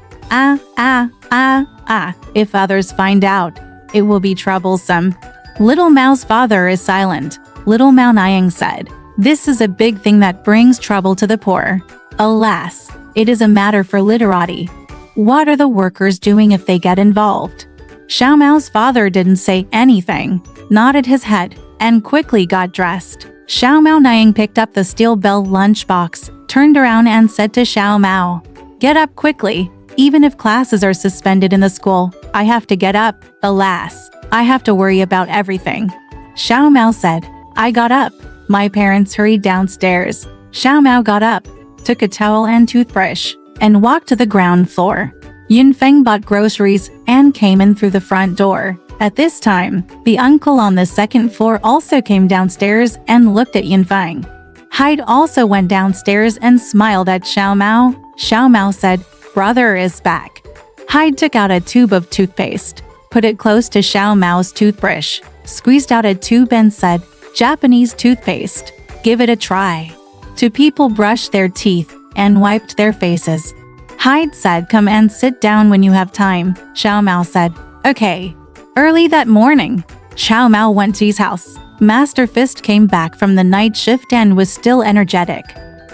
If others find out, it will be troublesome." Little Mao's father is silent. Little Mao Niang said, "This is a big thing that brings trouble to the poor. Alas, it is a matter for literati. What are the workers doing if they get involved?" Xiaomao's father didn't say anything, nodded his head, and quickly got dressed. Xiaomao Niang picked up the steel bell lunchbox, turned around and said to Xiaomao, "Get up quickly. Even if classes are suspended in the school, I have to get up. Alas, I have to worry about everything." Xiaomao said, "I got up." My parents hurried downstairs. Xiaomao got up, took a towel and toothbrush, and walked to the ground floor. Yinfeng bought groceries and came in through the front door. At this time, the uncle on the second floor also came downstairs and looked at Yinfeng. Hyde also went downstairs and smiled at Xiaomao. Xiaomao said, "Brother is back." Hyde took out a tube of toothpaste, put it close to Xiaomao's toothbrush, squeezed out a tube and said, "Japanese toothpaste. Give it a try." 2 people brushed their teeth and wiped their faces. Hyde said, "Come and sit down when you have time." Xiaomao said, "Okay." Early that morning, Xiaomao went to his house. Master Fist came back from the night shift and was still energetic.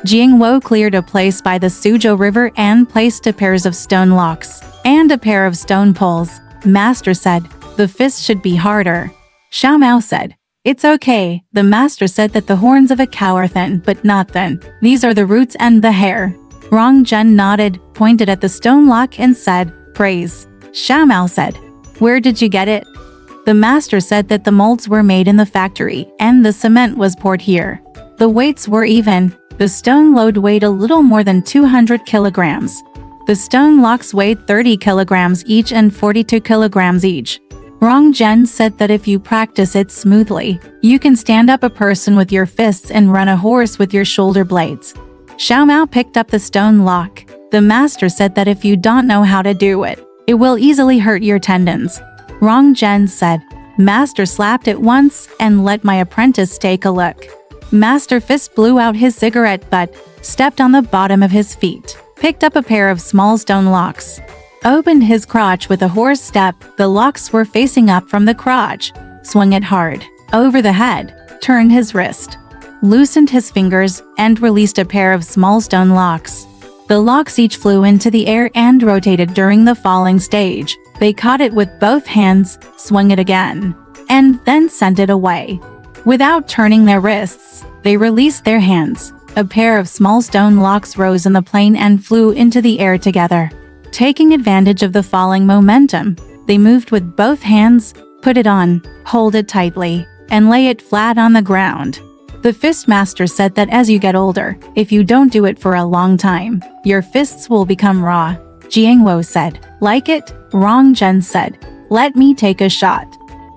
Jingwo cleared a place by the Suzhou River and placed a pair of stone locks and a pair of stone poles. Master said, "The fist should be harder." Xiaomao said, "It's okay." The master said that the horns of a cow are thin but not thin. These are the roots and the hair. Wang Anyi nodded, pointed at the stone lock and said, "Praise." Xiaomao said, "Where did you get it?" The master said that the molds were made in the factory and the cement was poured here. The weights were even. The stone load weighed a little more than 200 kilograms. The stone locks weighed 30 kilograms each and 42 kilograms each. Wang Anyi said that if you practice it smoothly, you can stand up a person with your fists and run a horse with your shoulder blades. Xiaomao picked up the stone lock. The master said that if you don't know how to do it, it will easily hurt your tendons. Wang Anyi said, "Master slapped it once and let my apprentice take a look." Master Fist blew out his cigarette butt, stepped on the bottom of his feet, picked up a pair of small stone locks, opened his crotch with a horse step. The locks were facing up from the crotch, swung it hard over the head, turned his wrist, loosened his fingers, and released a pair of small stone locks. The locks each flew into the air and rotated during the falling stage. They caught it with both hands, swung it again, and then sent it away. Without turning their wrists, they released their hands. A pair of small stone locks rose in the plane and flew into the air together. Taking advantage of the falling momentum, they moved with both hands, put it on, hold it tightly, and lay it flat on the ground. The fist master said that as you get older, if you don't do it for a long time, your fists will become raw. Jiangwo said, "Like it?" Rong Zhen said, "Let me take a shot."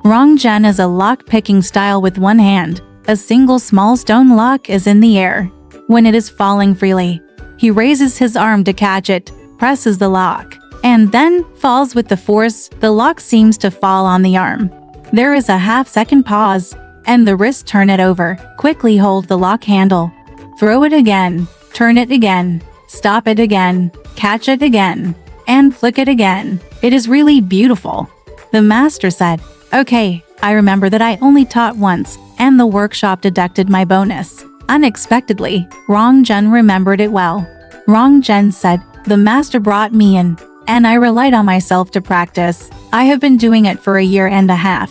Rong Zhen is a lock-picking style with one hand. A single small stone lock is in the air. When it is falling freely, he raises his arm to catch it, presses the lock, and then falls with the force. The lock seems to fall on the arm. There is a half-second pause, and the wrist turn it over. Quickly hold the lock handle. Throw it again, turn it again, stop it again, catch it again, and flick it again. It is really beautiful. The master said, "Okay, I remember that I only taught once, and the workshop deducted my bonus." Unexpectedly, Rong Zhen remembered it well. Rong Zhen said, "The master brought me in, and I relied on myself to practice. I have been doing it for a year and a half."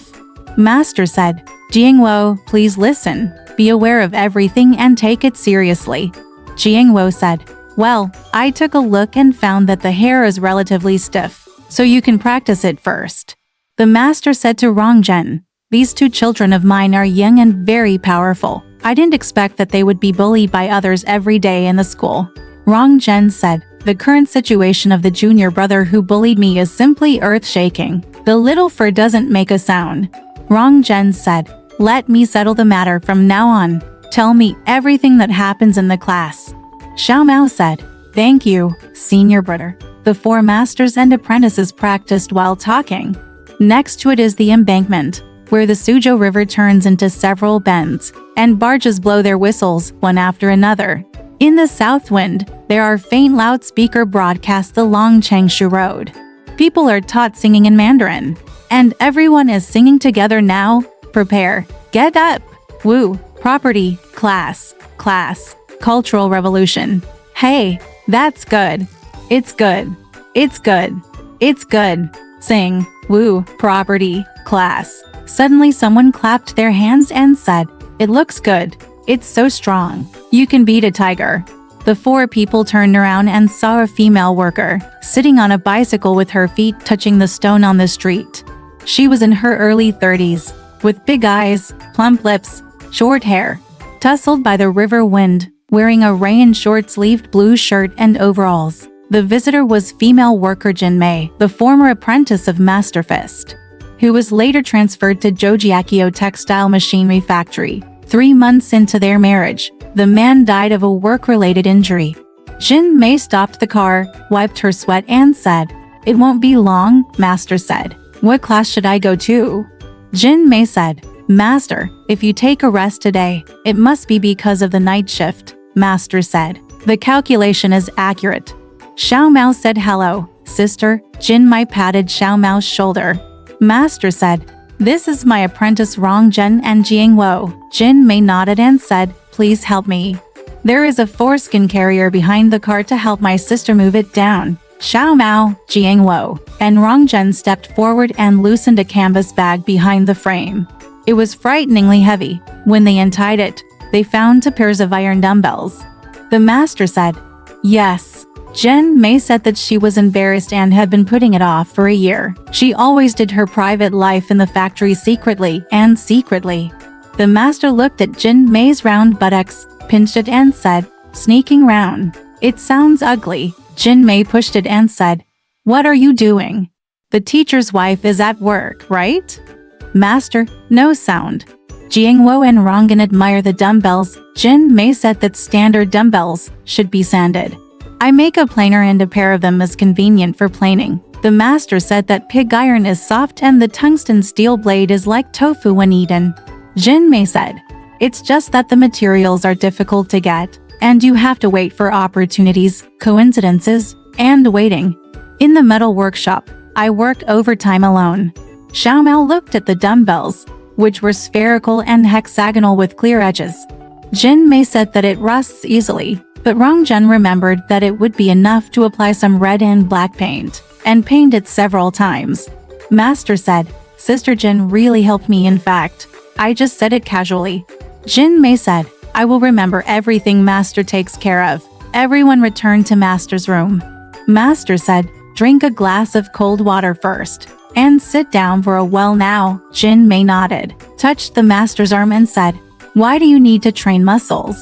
Master said, "Jiangwo, please listen. Be aware of everything and take it seriously." Jiangwo said, "Well, I took a look and found that the hair is relatively stiff, so you can practice it first." The master said to Rong Zhen, "These two children of mine are young and very powerful. I didn't expect that they would be bullied by others every day in the school." Rong Zhen said, "The current situation of the junior brother who bullied me is simply earth-shaking. The little fur doesn't make a sound." Rong Zhen said, "Let me settle the matter from now on. Tell me everything that happens in the class." Xiao Mao said, "Thank you, senior brother." The four masters and apprentices practiced while talking. Next to it is the embankment, where the Suzhou River turns into several bends, and barges blow their whistles, one after another. In the south wind, there are faint loudspeaker broadcasts along Changshu Road. People are taught singing in Mandarin, and everyone is singing together now. Prepare, get up, woo, property, class, cultural revolution. Hey, that's good. It's good. It's good. It's good. Sing, woo, property, class. Suddenly someone clapped their hands and said, "It looks good. It's so strong. You can beat a tiger." The four people turned around and saw a female worker, sitting on a bicycle with her feet touching the stone on the street. She was in her early 30s, with big eyes, plump lips, short hair, tousled by the river wind, wearing a rain short-sleeved blue shirt and overalls. The visitor was female worker Jin Mei, the former apprentice of Master Fist, who was later transferred to Zhoujiakio Textile Machinery Factory. 3 months into their marriage, the man died of a work-related injury. Jin Mei stopped the car, wiped her sweat and said, "It won't be long," Master said. "What class should I go to?" Jin Mei said, "Master, if you take a rest today, it must be because of the night shift," Master said. "The calculation is accurate." Xiao Mao said, "Hello, sister." Jin Mei patted Xiao Mao's shoulder. Master said, "This is my apprentice Rong Zhen and Jiangwo." Jin Mei nodded and said, "Please help me. There is a foreskin carrier behind the car to help my sister move it down." Xiao Mao, Jiangwo, and Rong Zhen stepped forward and loosened a canvas bag behind the frame. It was frighteningly heavy. When they untied it, they found 2 pairs of iron dumbbells. The master said, "Yes." Jin Mei said that she was embarrassed and had been putting it off for a year. She always did her private life in the factory secretly. The master looked at Jin Mei's round buttocks, pinched it and said, "Sneaking round. It sounds ugly." Jin Mei pushed it and said, "What are you doing? The teacher's wife is at work, right?" Master, no sound. Jiangwo and Rongan admire the dumbbells. Jin Mei said that standard dumbbells should be sanded. "I make a planer and a pair of them is convenient for planing." The master said that pig iron is soft and the tungsten steel blade is like tofu when eaten. Jin Mei said, It's just that the materials are difficult to get, and you have to wait for opportunities, coincidences, and waiting. In the metal workshop, I worked overtime alone. Xiao Mao looked at the dumbbells, which were spherical and hexagonal with clear edges. Jin Mei said that it rusts easily, but Rong Zhen remembered that it would be enough to apply some red and black paint, and paint it several times. Master said, Sister Jin really helped me. In fact, I just said it casually. Jin Mei said, I will remember everything Master takes care of. Everyone returned to Master's room. Master said, drink a glass of cold water first, and sit down for a while now. Jin Mei nodded, touched the Master's arm and said, why do you need to train muscles?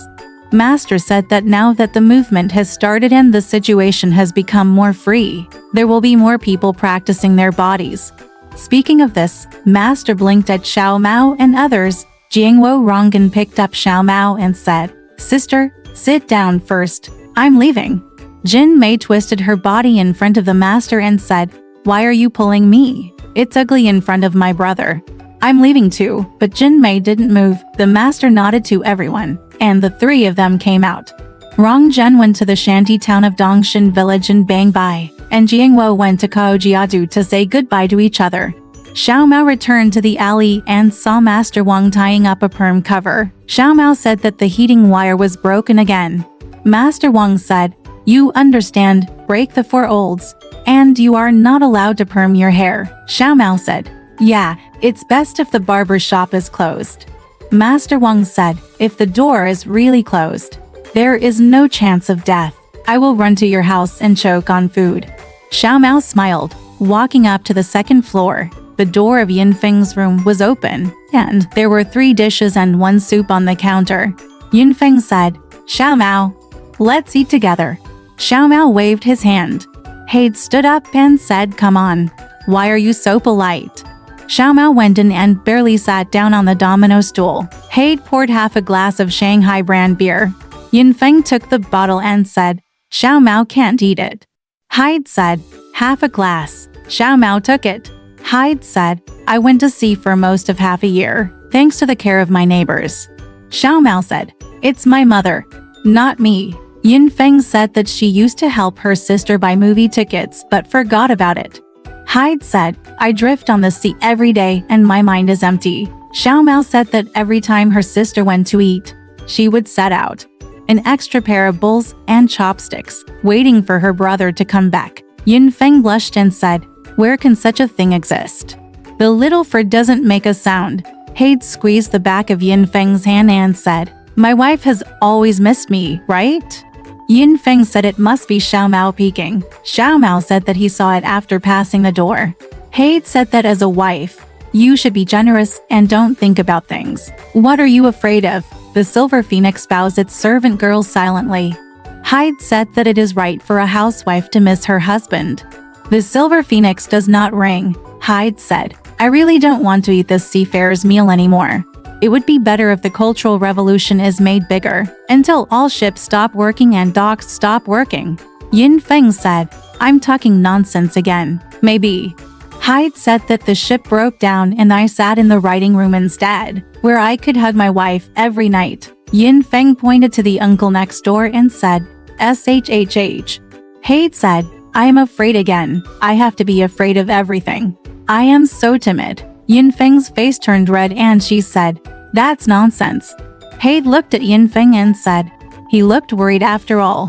Master said that now that the movement has started and the situation has become more free, there will be more people practicing their bodies. Speaking of this, Master blinked at Xiao Mao and others. Jiangwo Rongan picked up Xiao Mao and said, Sister, sit down first. I'm leaving. Jin Mei twisted her body in front of the Master and said, why are you pulling me? It's ugly in front of my brother. I'm leaving too, but Jin Mei didn't move. The Master nodded to everyone, and the three of them came out. Rong Zhen went to the shanty town of Dongshan village in Bangbai, and Jiangwo went to Kaojiadu to say goodbye to each other. Xiao Mao returned to the alley and saw Master Wang tying up a perm cover. Xiao Mao said that the heating wire was broken again. Master Wang said, you understand, break the 4 olds, and you are not allowed to perm your hair. Xiao Mao said, yeah, it's best if the barber shop is closed. Master Wang said, if the door is really closed, there is no chance of death. I will run to your house and choke on food. Xiao Mao smiled, walking up to the 2nd floor. The door of Yin Feng's room was open, and there were 3 dishes and 1 soup on the counter. Yin Feng said, Xiao Mao, let's eat together. Xiao Mao waved his hand. Haid stood up and said, come on. Why are you so polite? Xiao Mao went in and barely sat down on the domino stool. Haid poured half a glass of Shanghai brand beer. Yin Feng took the bottle and said, Xiao Mao can't eat it. Haid said, half a glass. Xiao Mao took it. Haid said, I went to sea for most of half a year, thanks to the care of my neighbors. Xiao Mao said, it's my mother, not me. Yin Feng said that she used to help her sister buy movie tickets but forgot about it. Haid said, I drift on the sea every day and my mind is empty. Xiao Mao said that every time her sister went to eat, she would set out an extra pair of bowls and chopsticks, waiting for her brother to come back. Yin Feng blushed and said, where can such a thing exist? The little fur doesn't make a sound. Haid squeezed the back of Yin Feng's hand and said, my wife has always missed me, right? Yin Feng said it must be Xiao Mao peeking. Xiao Mao said that he saw it after passing the door. Haid said that as a wife, you should be generous and don't think about things. What are you afraid of? The Silver Phoenix bows its servant girl silently. Haid said that it is right for a housewife to miss her husband. The Silver Phoenix does not ring. Haid said, I really don't want to eat this seafarer's meal anymore. It would be better if the Cultural Revolution is made bigger, until all ships stop working and docks stop working. Yin Feng said, I'm talking nonsense again. Maybe. Haid said that the ship broke down and I sat in the writing room instead, where I could hug my wife every night. Yin Feng pointed to the uncle next door and said, SHHH. Haid said, I am afraid again. I have to be afraid of everything. I am so timid. Yin Feng's face turned red and she said, that's nonsense. Haid looked at Yin Feng and said, he looked worried after all.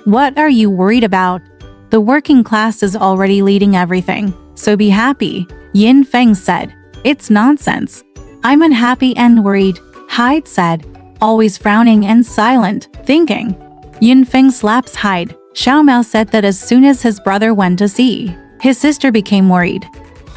What are you worried about? The working class is already leading everything, so be happy. Yin Feng said, it's nonsense. I'm unhappy and worried. Haid said, always frowning and silent, thinking. Yin Feng slaps Haid. Xiao Mao said that as soon as his brother went to sea, his sister became worried.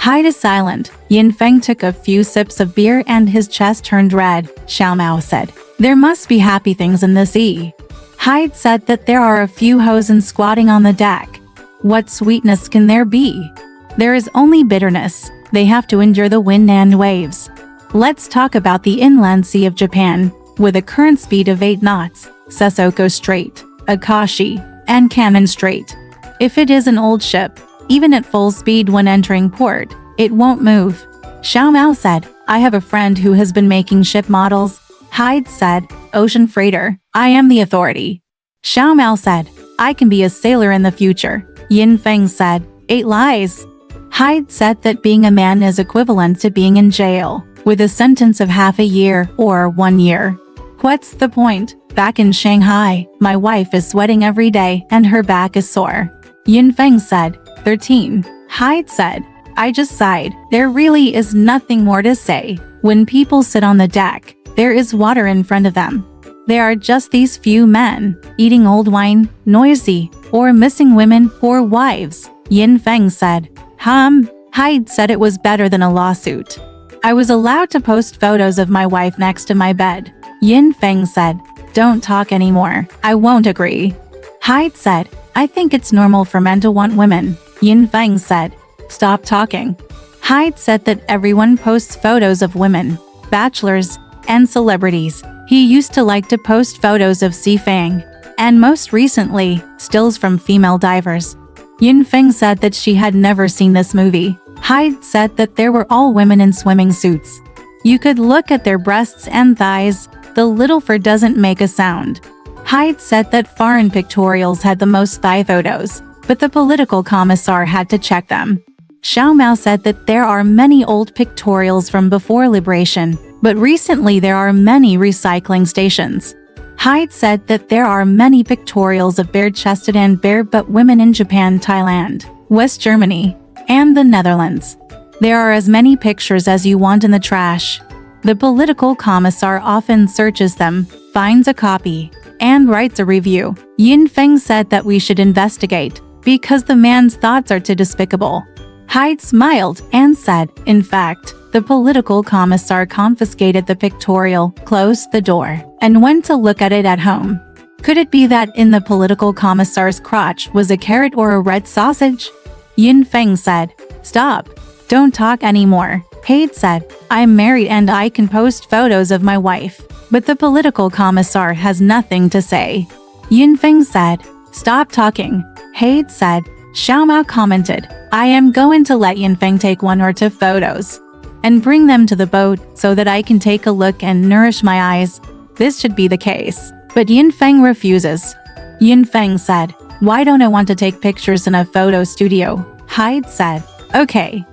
Haid is silent. Yin Feng took a few sips of beer and his chest turned red. Xiao Mao said, there must be happy things in the sea. Haid said that there are a few hosen squatting on the deck. What sweetness can there be? There is only bitterness. They have to endure the wind and waves. Let's talk about the inland sea of Japan, with a current speed of 8 knots, Sesoko Strait, Akashi, and Kamen Strait. If it is an old ship, even at full speed when entering port, it won't move. Xiao Mao said, I have a friend who has been making ship models. Hyde said, ocean freighter, I am the authority. Xiao Mao said, I can be a sailor in the future. Yin Feng said, 8 lies. Hyde said that being a man is equivalent to being in jail, with a sentence of half a year or 1 year. What's the point? Back in Shanghai, my wife is sweating every day and her back is sore. Yin Feng said, 13. Hyde said, I just sighed. There really is nothing more to say. When people sit on the deck, there is water in front of them. There are just these few men, eating old wine, noisy, or missing women or wives. Yin Feng said, Hyde said it was better than a lawsuit. I was allowed to post photos of my wife next to my bed. Yin Feng said, don't talk anymore. I won't agree. Hyde said, I think it's normal for men to want women. Yin Feng said, stop talking. Hyde said that everyone posts photos of women, bachelors, and celebrities. He used to like to post photos of Si Fang, and most recently, stills from female divers. Yin Feng said that she had never seen this movie. Hyde said that there were all women in swimming suits. You could look at their breasts and thighs. The little fur doesn't make a sound. Hyde said that foreign pictorials had the most thigh photos, but the political commissar had to check them. Xiao Mao said that there are many old pictorials from before liberation, but recently there are many recycling stations. Hyde said that there are many pictorials of bare-chested and bare-butt women in Japan, Thailand, West Germany, and the Netherlands. There are as many pictures as you want in the trash. The political commissar often searches them, finds a copy, and writes a review. Yin Feng said that we should investigate, because the man's thoughts are too despicable. Hyde smiled and said, in fact, the political commissar confiscated the pictorial, closed the door, and went to look at it at home. Could it be that in the political commissar's crotch was a carrot or a red sausage? Yin Feng said, stop. Don't talk anymore. Hyde said, I'm married and I can post photos of my wife. But the political commissar has nothing to say. Yin Feng said, stop talking. Hyde said. Xiao Mao commented, I am going to let Yin Feng take 1 or 2 photos and bring them to the boat so that I can take a look and nourish my eyes. This should be the case. But Yin Feng refuses. Yin Feng said, why don't I want to take pictures in a photo studio? Hyde said, okay,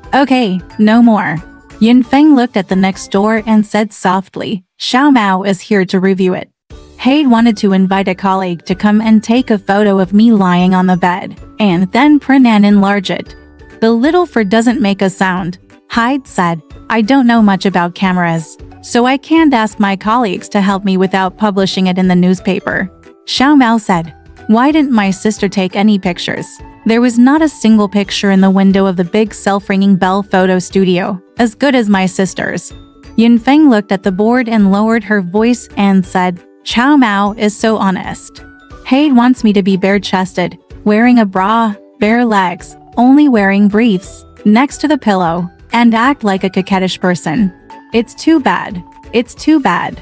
no more. Yin Feng looked at the next door and said softly, Xiao Mao is here to review it. Hyde wanted to invite a colleague to come and take a photo of me lying on the bed, and then print and enlarge it. The little fur doesn't make a sound. Hyde said, I don't know much about cameras, so I can't ask my colleagues to help me without publishing it in the newspaper. Xiao Mao said, why didn't my sister take any pictures? There was not a single picture in the window of the big self-ringing bell photo studio, as good as my sister's. Yin Feng looked at the board and lowered her voice and said, Xiao Mao is so honest. Hyde wants me to be bare-chested, wearing a bra, bare legs, only wearing briefs, next to the pillow, and act like a coquettish person. It's too bad. It's too bad.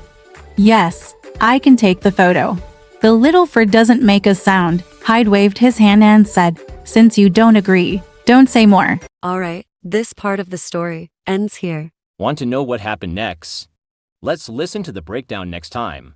Yes, I can take the photo. The little fur doesn't make a sound. Hyde waved his hand and said, since you don't agree, don't say more. All right, this part of the story ends here. Want to know what happened next? Let's listen to the breakdown next time.